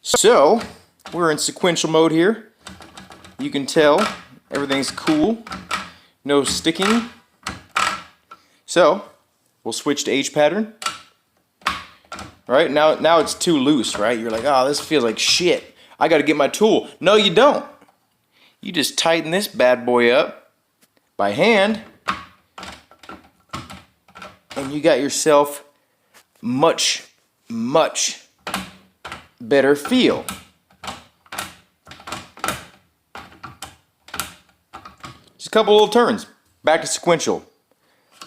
So, we're in sequential mode here. You can tell everything's cool, no sticking. So, we'll switch to H pattern. Right, now it's too loose, right? You're like, oh, this feels like shit. I gotta get my tool. No, you don't. You just tighten this bad boy up by hand, and you got yourself much better feel. Just a couple little turns. Back to sequential.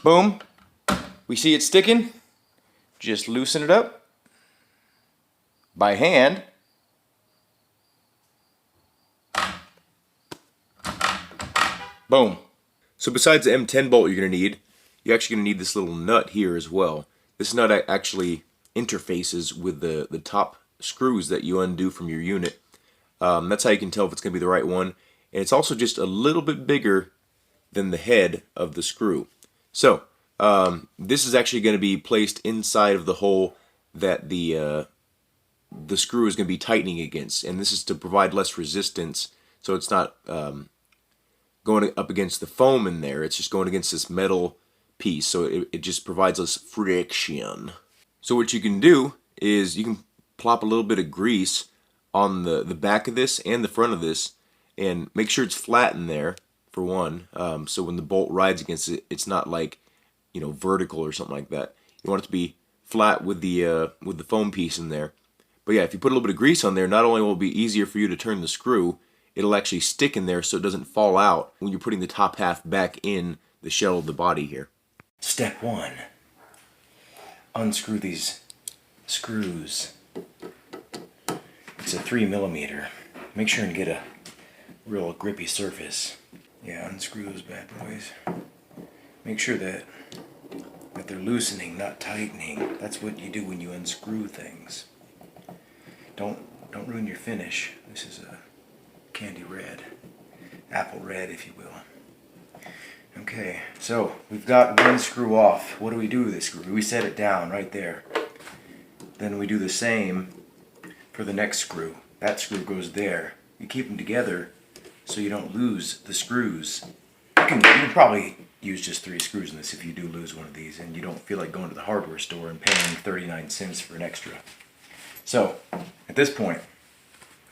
Boom. We see it sticking. Just loosen it up by hand. Boom. So besides the M10 bolt you're actually going to need this little nut here as well. This nut actually interfaces with the top screws that you undo from your unit. That's how you can tell if it's going to be the right one. And it's also just a little bit bigger than the head of the screw. So this is actually going to be placed inside of the hole that the screw is going to be tightening against. And this is to provide less resistance, so it's not going up against the foam in there. It's just going against this metal piece, so it just provides us friction. So what you can do is you can plop a little bit of grease on the back of this and the front of this, and make sure it's flat in there for one, so when the bolt rides against it, it's not like, you know, vertical or something like that. You want it to be flat with the foam piece in there. But yeah, if you put a little bit of grease on there, not only will it be easier for you to turn the screw, it'll actually stick in there so it doesn't fall out when you're putting the top half back in the shell of the body here. Step 1. Unscrew these screws. It's a 3mm. Make sure and get a real grippy surface. Yeah, unscrew those bad boys. Make sure that they're loosening, not tightening. That's what you do when you unscrew things. Don't ruin your finish. This is a candy red, apple red, if you will. Okay, so we've got one screw off. What do we do with this screw? We set it down right there. Then we do the same for the next screw. That screw goes there. You keep them together so you don't lose the screws. You can probably use just 3 screws in this if you do lose one of these and you don't feel like going to the hardware store and paying 39 cents for an extra. So, at this point,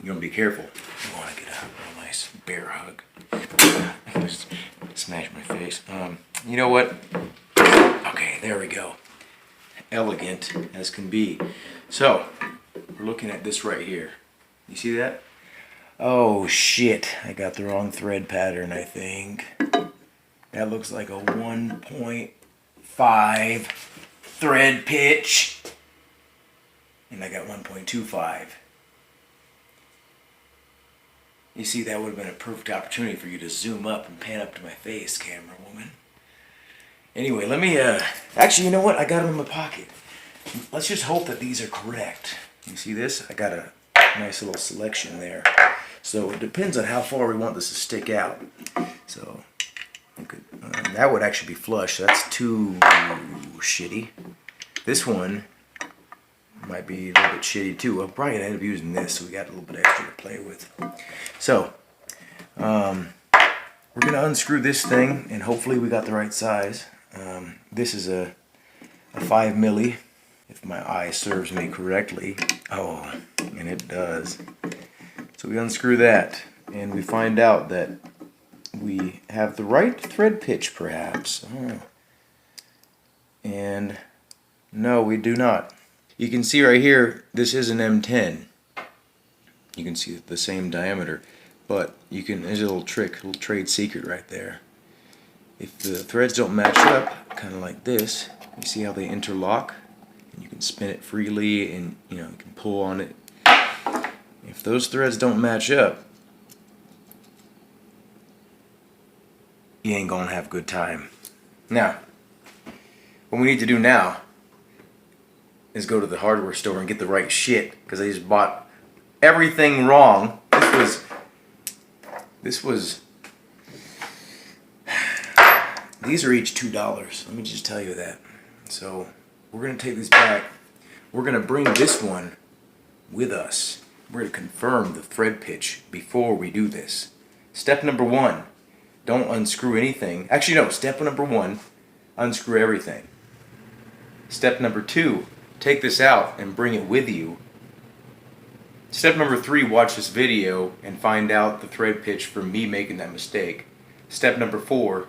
you're going to be careful. You want to get a real nice bear hug. I just smash my face. You know what? Okay, there we go. Elegant as can be. So, we're looking at this right here. You see that? Oh shit, I got the wrong thread pattern, I think. That looks like a 1.5 thread pitch. And I got 1.25. You see, that would have been a perfect opportunity for you to zoom up and pan up to my face, camera woman. Anyway, let me, actually, you know what? I got them in my pocket. Let's just hope that these are correct. You see this? I got a nice little selection there. So it depends on how far we want this to stick out. So that would actually be flush. So that's too shitty. This one might be a little bit shitty too. I'll probably end up using this, so we got a little bit extra to play with. So we're gonna unscrew this thing, and hopefully we got the right size. This is a 5 milli, if my eye serves me correctly. Oh, and it does. So we unscrew that, and we find out that we have the right thread pitch, perhaps. Oh. And no, we do not. You can see right here, this is an M10. You can see the same diameter, but you can, there's a little trick, a little trade secret right there. If the threads don't match up, kind of like this, you see how they interlock? And you can spin it freely, and you know, you can pull on it. If those threads don't match up, you ain't gonna have a good time. Now, what we need to do now is go to the hardware store and get the right shit, because I just bought everything wrong. These are each $2. Let me just tell you that. So we're gonna take this back. We're gonna bring this one with us. we're going to confirm the thread pitch before we do this. Step number 1, don't unscrew anything. Actually, no, step number 1, unscrew everything. Step number 2, take this out and bring it with you. Step number 3, watch this video and find out the thread pitch from me making that mistake. Step number 4,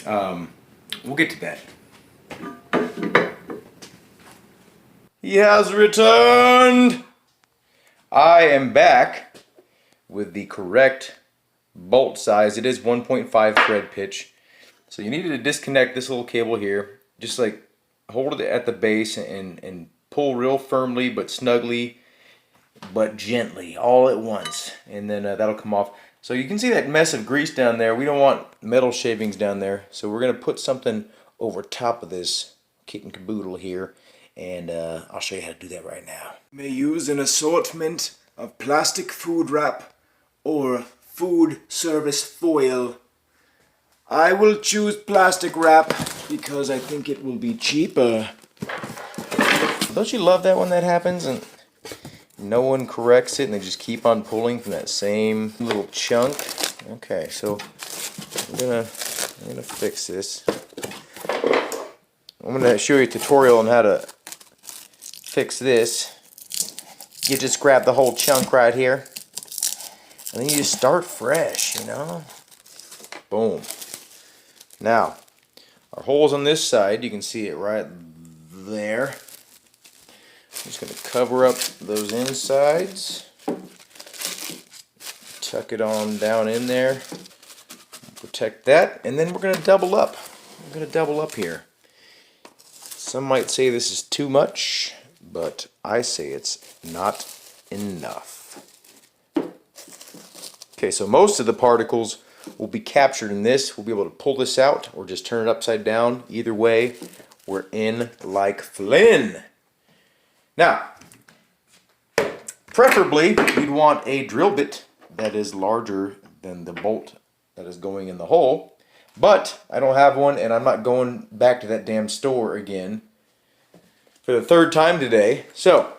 we'll get to that. He has returned! I am back with the correct bolt size. It is 1.5 thread pitch. So you needed to disconnect this little cable here. Just like hold it at the base and pull real firmly but snugly but gently all at once. And then that'll come off. So you can see that mess of grease down there. We don't want metal shavings down there. So we're going to put something over top of this kit and caboodle here. And I'll show you how to do that right now. You may use an assortment of plastic food wrap or food service foil. I will choose plastic wrap because I think it will be cheaper. Don't you love that when that happens and no one corrects it and they just keep on pulling from that same little chunk? Okay, so I'm gonna fix this. I'm gonna show you a tutorial on how to fix this. You just grab the whole chunk right here and then you just start fresh, you know. Boom. Now our holes on this side, you can see it right there. I'm just going to cover up those insides, tuck it on down in there, protect that, and then we're going to double up. We're going to double up here. Some might say this is too much, but I say it's not enough. Okay, so most of the particles will be captured in this. We'll be able to pull this out or just turn it upside down. Either way, we're in like Flynn. Now, preferably you'd want a drill bit that is larger than the bolt that is going in the hole, but I don't have one and I'm not going back to that damn store again for the 3rd time today. So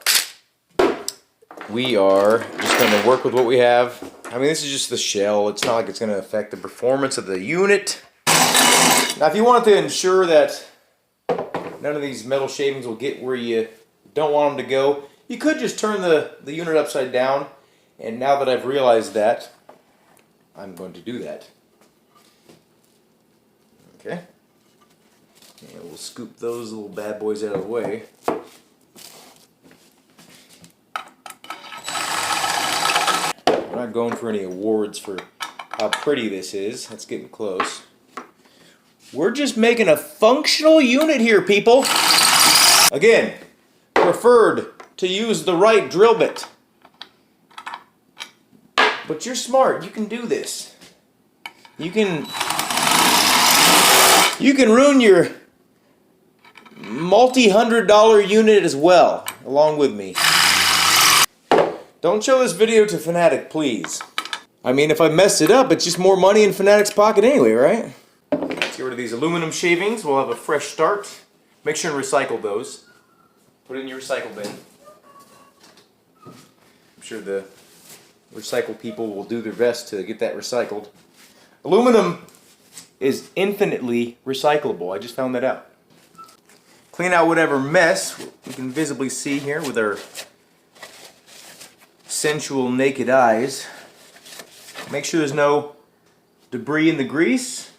we are just going to work with what we have. I mean, this is just the shell. It's not like it's going to affect the performance of the unit. Now, if you want to ensure that none of these metal shavings will get where you don't want them to go, you could just turn the unit upside down. And now that I've realized that, I'm going to do that. Okay. And we'll scoop those little bad boys out of the way. We're not going for any awards for how pretty this is. That's getting close. We're just making a functional unit here, people. Again, preferred to use the right drill bit. But you're smart. You can do this. You can ruin your multi-$100 unit as well, along with me. Don't show this video to Fanatec, please. I mean, if I messed it up, it's just more money in Fanatec's pocket anyway, right? Let's get rid of these aluminum shavings. We'll have a fresh start. Make sure and recycle those. Put it in your recycle bin. I'm sure the recycle people will do their best to get that recycled. Aluminum is infinitely recyclable. I just found that out. Clean out whatever mess we can visibly see here with our sensual naked eyes. Make sure there's no debris in the grease.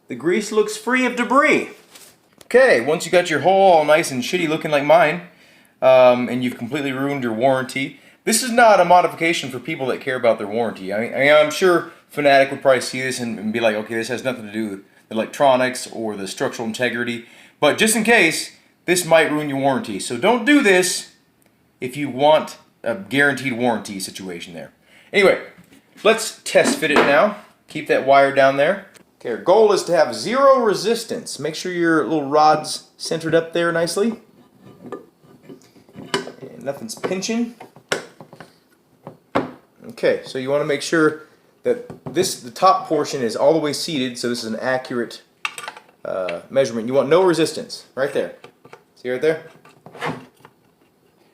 The grease looks free of debris. Okay, once you got your hole all nice and shitty looking like mine, and you've completely ruined your warranty, this is not a modification for people that care about their warranty. I'm sure Fanatec would probably see this and be like, okay, this has nothing to do with the electronics or the structural integrity, but just in case, this might ruin your warranty. So don't do this if you want a guaranteed warranty situation there. Anyway, let's test fit it now. Keep that wire down there. Okay, our goal is to have 0 resistance. Make sure your little rod's centered up there nicely. And nothing's pinching. Okay, so you want to make sure that the top portion is all the way seated, so this is an accurate measurement. You want no resistance, right there. See right there?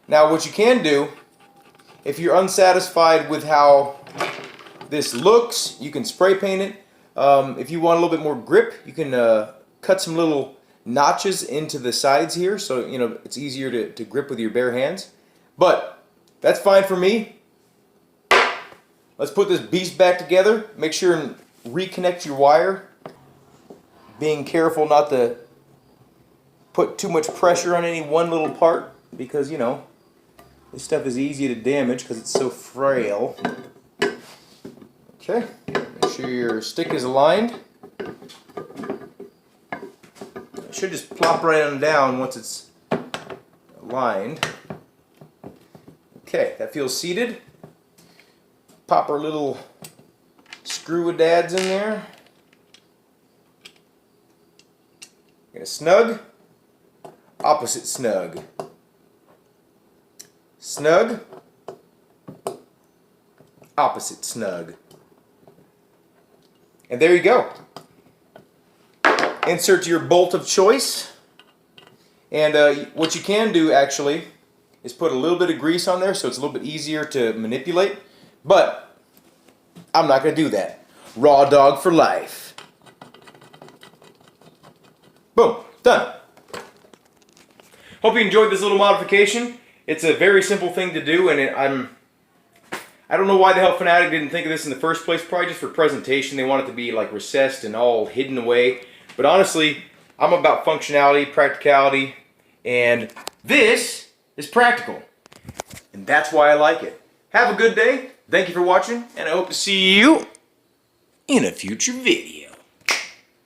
Now what you can do If you're unsatisfied with how this looks, you can spray paint it. If you want a little bit more grip, you can cut some little notches into the sides here, so you know it's easier to grip with your bare hands. But that's fine for me. Let's put this beast back together. Make sure and reconnect your wire. Being careful not to put too much pressure on any one little part, because you know this stuff is easy to damage because it's so frail. Okay, make sure your stick is aligned. It should just plop right on down once it's aligned. Okay, that feels seated. Pop our little screw-a-dads in there. Get a snug, opposite snug. Snug, opposite snug. And there you go. Insert your bolt of choice. And what you can do actually is put a little bit of grease on there so it's a little bit easier to manipulate. But I'm not going to do that. Raw dog for life. Boom. Done. Hope you enjoyed this little modification. It's a very simple thing to do, and I don't know why the hell Fanatec didn't think of this in the first place. Probably just for presentation. They want it to be like recessed and all hidden away. But honestly, I'm about functionality, practicality, and this is practical. And that's why I like it. Have a good day. Thank you for watching, and I hope to see you in a future video.